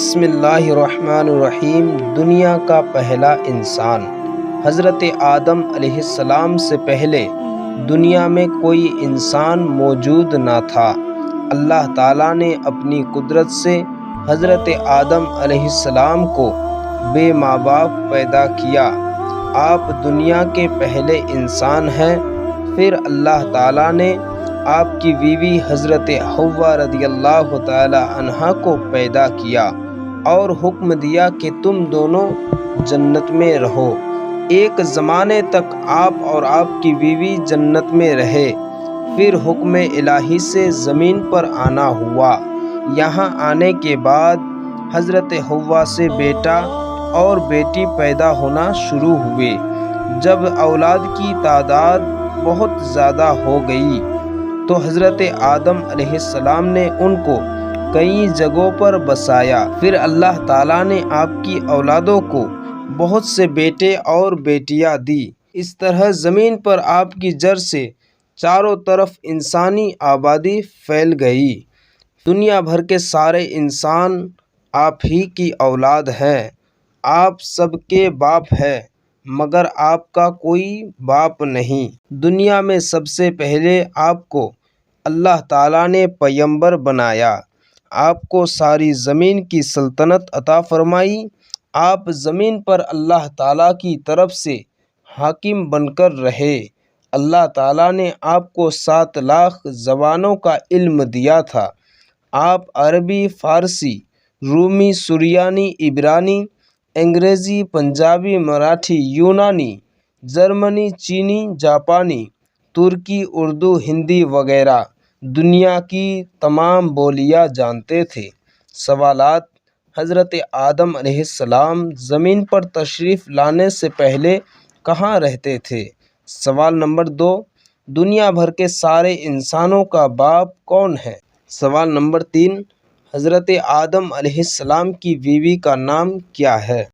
بسم اللہ الرحمن الرحیم۔ دنیا کا پہلا انسان حضرت آدم علیہ السلام سے پہلے دنیا میں کوئی انسان موجود نہ تھا۔ اللہ تعالیٰ نے اپنی قدرت سے حضرت آدم علیہ السلام کو بے ماں باپ پیدا کیا۔ آپ دنیا کے پہلے انسان ہیں۔ پھر اللہ تعالیٰ نے آپ کی بیوی حضرت حوا رضی اللہ تعالی عنہا کو پیدا کیا اور حکم دیا کہ تم دونوں جنت میں رہو۔ ایک زمانے تک آپ اور آپ کی بیوی جنت میں رہے۔ پھر حکم الہی سے زمین پر آنا ہوا۔ یہاں آنے کے بعد حضرت حوا سے بیٹا اور بیٹی پیدا ہونا شروع ہوئے۔ جب اولاد کی تعداد بہت زیادہ ہو گئی تو حضرت آدم علیہ السلام نے ان کو کئی جگہوں پر بسایا۔ پھر اللہ تعالیٰ نے آپ کی اولادوں کو بہت سے بیٹے اور بیٹیاں دی۔ اس طرح زمین پر آپ کی جڑ سے چاروں طرف انسانی آبادی پھیل گئی۔ دنیا بھر کے سارے انسان آپ ہی کی اولاد ہیں۔ آپ سب کے باپ ہیں مگر آپ کا کوئی باپ نہیں۔ دنیا میں سب سے پہلے آپ کو اللہ تعالیٰ نے پیغمبر بنایا۔ آپ کو ساری زمین کی سلطنت عطا فرمائی۔ آپ زمین پر اللہ تعالیٰ کی طرف سے حاکم بن کر رہے۔ اللہ تعالیٰ نے آپ کو 7 لاکھ زبانوں کا علم دیا تھا۔ آپ عربی، فارسی، رومی، سریانی، عبرانی، انگریزی، پنجابی، مراٹھی، یونانی، جرمنی، چینی، جاپانی، ترکی، اردو، ہندی وغیرہ دنیا کی تمام بولیاں جانتے تھے۔ سوالات: حضرت آدم علیہ السلام زمین پر تشریف لانے سے پہلے کہاں رہتے تھے؟ سوال نمبر 2: دنیا بھر کے سارے انسانوں کا باپ کون ہے؟ سوال نمبر 3: حضرت آدم علیہ السلام کی بیوی کا نام کیا ہے؟